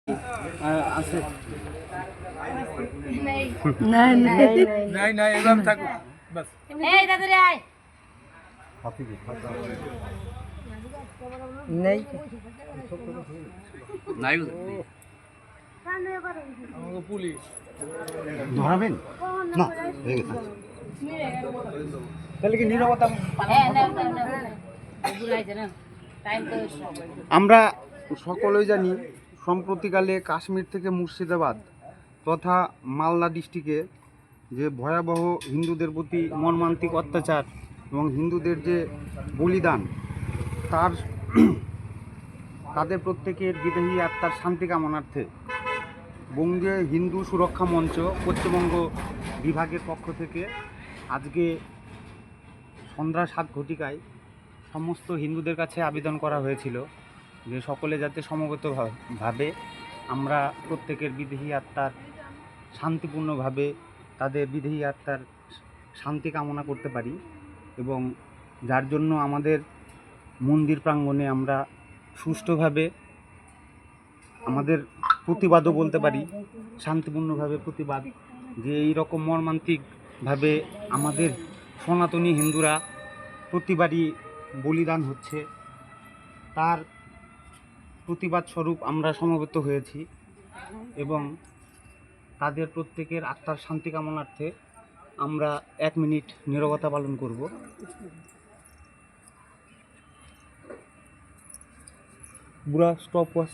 আছে নাই নাই নাই নাই এরকম থাকুক বাস। এই দাদু রে আয় নাই নাই আমাকে পুলিশ ধরাবেন না হয়ে গেছে। তাহলে কি নীরবতা হ্যাঁ না না না বুলাইছে না টাইম তো আমরা সকলেই জানি সম্প্রতিকালে কাশ্মীর থেকে মুর্শিদাবাদ তথা মালদা ডিস্ট্রিক্টে যে ভয়াবহ হিন্দুদের প্রতি মর্মান্তিক অত্যাচার এবং হিন্দুদের যে বলিদান তাদের প্রত্যেকের বিদেহী আত্মার শান্তি কামনার্থে বঙ্গে হিন্দু সুরক্ষা মঞ্চ পশ্চিমবঙ্গ বিভাগের পক্ষ থেকে আজকে সন্ধ্যা 7 ঘটিকায় সমস্ত হিন্দুদের কাছে আবেদন করা হয়েছিল যে সকলে যাতে সমবেতভাবে আমরা প্রত্যেকের বিদেহী আত্মার শান্তিপূর্ণভাবে তাদের বিদেহী আত্মার শান্তি কামনা করতে পারি, এবং যার জন্য আমাদের মন্দির প্রাঙ্গণে আমরা সুষ্ঠুভাবে আমাদের প্রতিবাদও বলতে পারি, শান্তিপূর্ণভাবে প্রতিবাদ যে এই রকম মর্মান্তিকভাবে আমাদের সনাতনী হিন্দুরা প্রতিবারই বলিদান হচ্ছে, তার প্রতিবাদ স্বরূপ আমরা সমবেত হয়েছি এবং তাদের প্রত্যেকের আত্মার শান্তি কামনার্থে আমরা 1 মিনিট নীরবতা পালন করব। বুড়া স্টপ ওয়াচ।